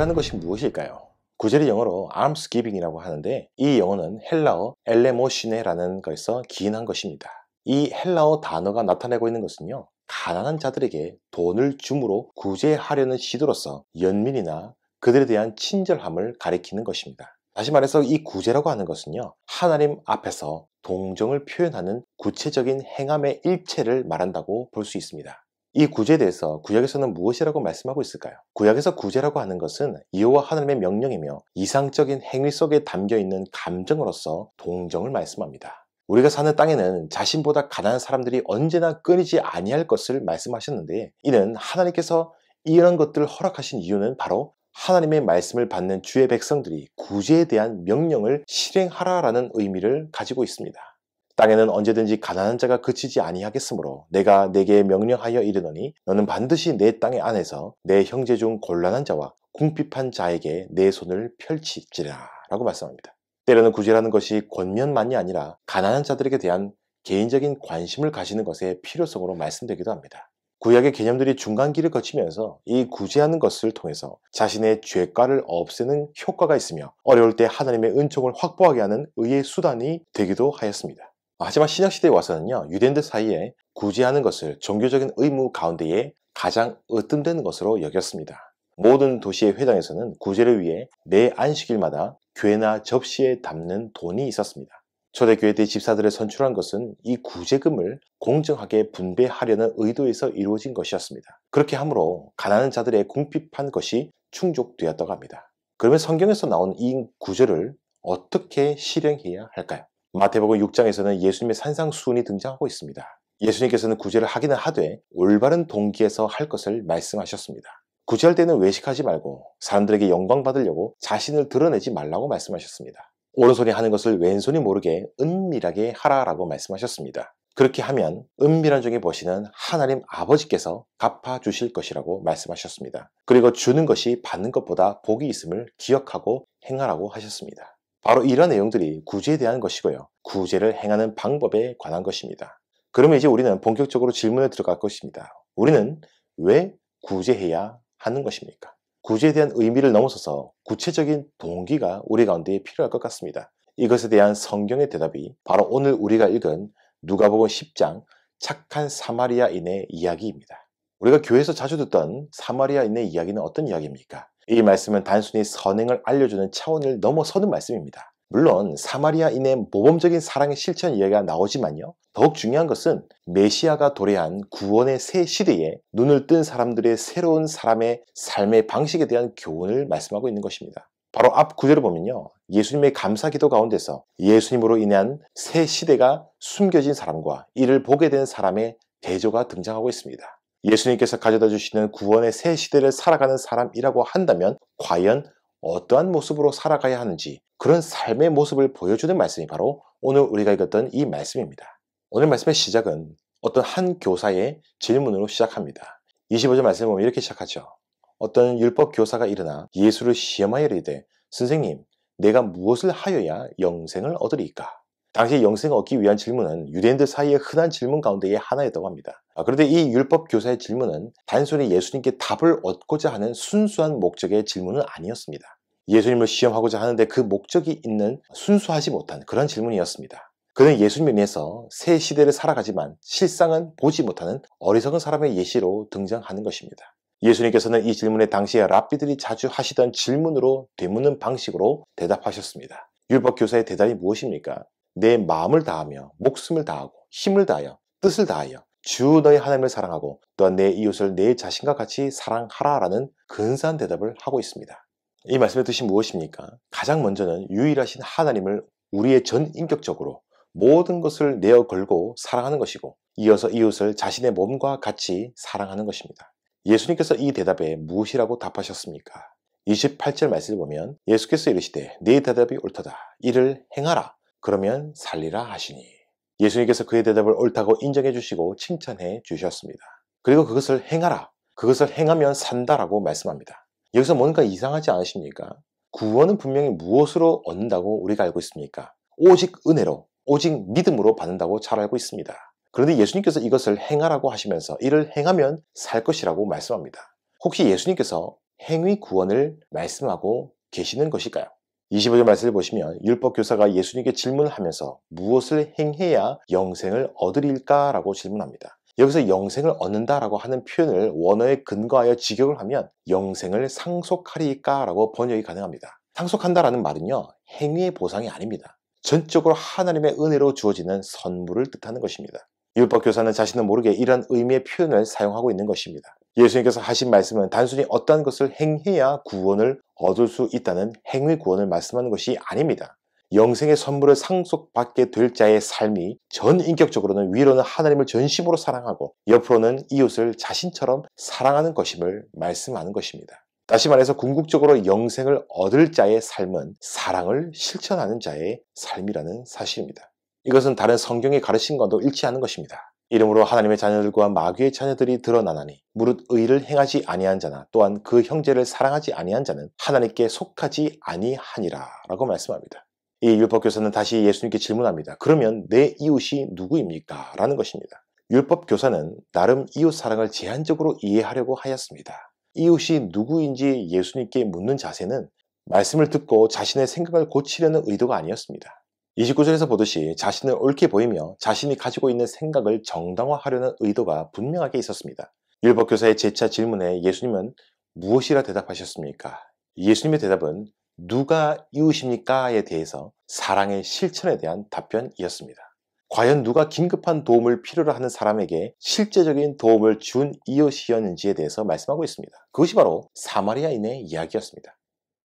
구제라는 것이 무엇일까요? 구제를 영어로 almsgiving이라고 하는데 이 영어는 헬라어 엘레모시네라는 것에서 기인한 것입니다. 이 헬라어 단어가 나타내고 있는 것은요, 가난한 자들에게 돈을 줌으로 구제하려는 시도로서 연민이나 그들에 대한 친절함을 가리키는 것입니다. 다시 말해서 이 구제라고 하는 것은요, 하나님 앞에서 동정을 표현하는 구체적인 행함의 일체를 말한다고 볼 수 있습니다. 이 구제에 대해서 구약에서는 무엇이라고 말씀하고 있을까요? 구약에서 구제라고 하는 것은 여호와 하나님의 명령이며 이상적인 행위 속에 담겨있는 감정으로서 동정을 말씀합니다. 우리가 사는 땅에는 자신보다 가난한 사람들이 언제나 끊이지 아니할 것을 말씀하셨는데, 이는 하나님께서 이런 것들을 허락하신 이유는 바로 하나님의 말씀을 받는 주의 백성들이 구제에 대한 명령을 실행하라라는 의미를 가지고 있습니다. 땅에는 언제든지 가난한 자가 그치지 아니하겠으므로 내가 네게 명령하여 이르노니 너는 반드시 내 땅의 안에서 내 형제 중 곤란한 자와 궁핍한 자에게 내 손을 펼칠지라 라고 말씀합니다. 때로는 구제라는 것이 권면만이 아니라 가난한 자들에게 대한 개인적인 관심을 가지는 것의 필요성으로 말씀되기도 합니다. 구약의 개념들이 중간기를 거치면서 이 구제하는 것을 통해서 자신의 죄가를 없애는 효과가 있으며 어려울 때 하나님의 은총을 확보하게 하는 의의 수단이 되기도 하였습니다. 하지만 신약시대에 와서는요, 유대인들 사이에 구제하는 것을 종교적인 의무 가운데에 가장 으뜸되는 것으로 여겼습니다. 모든 도시의 회당에서는 구제를 위해 매 안식일마다 괴나 접시에 담는 돈이 있었습니다. 초대교회 집사들을 선출한 것은 이 구제금을 공정하게 분배하려는 의도에서 이루어진 것이었습니다. 그렇게 함으로 가난한 자들의 궁핍한 것이 충족되었다고 합니다. 그러면 성경에서 나온 이 구제를 어떻게 실행해야 할까요? 마태복음 6장에서는 예수님의 산상수훈이 등장하고 있습니다. 예수님께서는 구제를 하기는 하되 올바른 동기에서 할 것을 말씀하셨습니다. 구제할 때는 외식하지 말고 사람들에게 영광 받으려고 자신을 드러내지 말라고 말씀하셨습니다. 오른손이 하는 것을 왼손이 모르게 은밀하게 하라라고 말씀하셨습니다. 그렇게 하면 은밀한 중에 보시는 하나님 아버지께서 갚아주실 것이라고 말씀하셨습니다. 그리고 주는 것이 받는 것보다 복이 있음을 기억하고 행하라고 하셨습니다. 바로 이런 내용들이 구제에 대한 것이고요, 구제를 행하는 방법에 관한 것입니다. 그러면 이제 우리는 본격적으로 질문에 들어갈 것입니다. 우리는 왜 구제해야 하는 것입니까? 구제에 대한 의미를 넘어서서 구체적인 동기가 우리 가운데 필요할 것 같습니다. 이것에 대한 성경의 대답이 바로 오늘 우리가 읽은 누가복음 10장 착한 사마리아인의 이야기입니다. 우리가 교회에서 자주 듣던 사마리아인의 이야기는 어떤 이야기입니까? 이 말씀은 단순히 선행을 알려주는 차원을 넘어서는 말씀입니다. 물론 사마리아인의 모범적인 사랑의 실천 이야기가 나오지만요, 더욱 중요한 것은 메시아가 도래한 구원의 새 시대에 눈을 뜬 사람들의 새로운 사람의 삶의 방식에 대한 교훈을 말씀하고 있는 것입니다. 바로 앞 구절을 보면요, 예수님의 감사기도 가운데서 예수님으로 인한 새 시대가 숨겨진 사람과 이를 보게 된 사람의 대조가 등장하고 있습니다. 예수님께서 가져다 주시는 구원의 새 시대를 살아가는 사람이라고 한다면 과연 어떠한 모습으로 살아가야 하는지, 그런 삶의 모습을 보여주는 말씀이 바로 오늘 우리가 읽었던 이 말씀입니다. 오늘 말씀의 시작은 어떤 한 교사의 질문으로 시작합니다. 25절 말씀을 보면 이렇게 시작하죠. 어떤 율법 교사가 일어나 예수를 시험하여 이르되 선생님, 내가 무엇을 하여야 영생을 얻으리까? 당시 영생을 얻기 위한 질문은 유대인들 사이의 흔한 질문 가운데의 하나였다고 합니다. 그런데 이 율법 교사의 질문은 단순히 예수님께 답을 얻고자 하는 순수한 목적의 질문은 아니었습니다. 예수님을 시험하고자 하는데 그 목적이 있는 순수하지 못한 그런 질문이었습니다. 그는 예수님에 인해서 새 시대를 살아가지만 실상은 보지 못하는 어리석은 사람의 예시로 등장하는 것입니다. 예수님께서는 이 질문에 당시에 랍비들이 자주 하시던 질문으로 되묻는 방식으로 대답하셨습니다. 율법 교사의 대답이 무엇입니까? 내 마음을 다하며 목숨을 다하고 힘을 다하여 뜻을 다하여 주 너의 하나님을 사랑하고 또한 내 이웃을 내 자신과 같이 사랑하라라는 근사한 대답을 하고 있습니다. 이 말씀의 뜻이 무엇입니까? 가장 먼저는 유일하신 하나님을 우리의 전 인격적으로 모든 것을 내어 걸고 사랑하는 것이고, 이어서 이웃을 자신의 몸과 같이 사랑하는 것입니다. 예수님께서 이 대답에 무엇이라고 답하셨습니까? 28절 말씀을 보면 예수께서 이르시되 네 대답이 옳도다. 이를 행하라. 그러면 살리라 하시니. 예수님께서 그의 대답을 옳다고 인정해 주시고 칭찬해 주셨습니다. 그리고 그것을 행하라. 그것을 행하면 산다라고 말씀합니다. 여기서 뭔가 이상하지 않으십니까? 구원은 분명히 무엇으로 얻는다고 우리가 알고 있습니까? 오직 은혜로, 오직 믿음으로 받는다고 잘 알고 있습니다. 그런데 예수님께서 이것을 행하라고 하시면서 이를 행하면 살 것이라고 말씀합니다. 혹시 예수님께서 행위 구원을 말씀하고 계시는 것일까요? 25절 말씀을 보시면 율법 교사가 예수님께 질문을 하면서 무엇을 행해야 영생을 얻으릴까? 라고 질문합니다. 여기서 영생을 얻는다라고 하는 표현을 원어에 근거하여 직역을 하면 영생을 상속하리까? 라고 번역이 가능합니다. 상속한다라는 말은요, 행위의 보상이 아닙니다. 전적으로 하나님의 은혜로 주어지는 선물을 뜻하는 것입니다. 율법 교사는 자신은 모르게 이런 의미의 표현을 사용하고 있는 것입니다. 예수님께서 하신 말씀은 단순히 어떠한 것을 행해야 구원을 얻을 수 있다는 행위 구원을 말씀하는 것이 아닙니다. 영생의 선물을 상속받게 될 자의 삶이 전인격적으로는 위로는 하나님을 전심으로 사랑하고 옆으로는 이웃을 자신처럼 사랑하는 것임을 말씀하는 것입니다. 다시 말해서 궁극적으로 영생을 얻을 자의 삶은 사랑을 실천하는 자의 삶이라는 사실입니다. 이것은 다른 성경의 가르침과도 일치하는 것입니다. 이름으로 하나님의 자녀들과 마귀의 자녀들이 드러나나니 무릇 의를 행하지 아니한 자나 또한 그 형제를 사랑하지 아니한 자는 하나님께 속하지 아니하니라 라고 말씀합니다. 이 율법교사는 다시 예수님께 질문합니다. 그러면 내 이웃이 누구입니까? 라는 것입니다. 율법교사는 나름 이웃 사랑을 제한적으로 이해하려고 하였습니다. 이웃이 누구인지 예수님께 묻는 자세는 말씀을 듣고 자신의 생각을 고치려는 의도가 아니었습니다. 29절에서 보듯이 자신을 옳게 보이며 자신이 가지고 있는 생각을 정당화하려는 의도가 분명하게 있었습니다. 율법교사의 재차 질문에 예수님은 무엇이라 대답하셨습니까? 예수님의 대답은 누가 이웃입니까?에 대해서 사랑의 실천에 대한 답변이었습니다. 과연 누가 긴급한 도움을 필요로 하는 사람에게 실제적인 도움을 준 이웃이었는지에 대해서 말씀하고 있습니다. 그것이 바로 사마리아인의 이야기였습니다.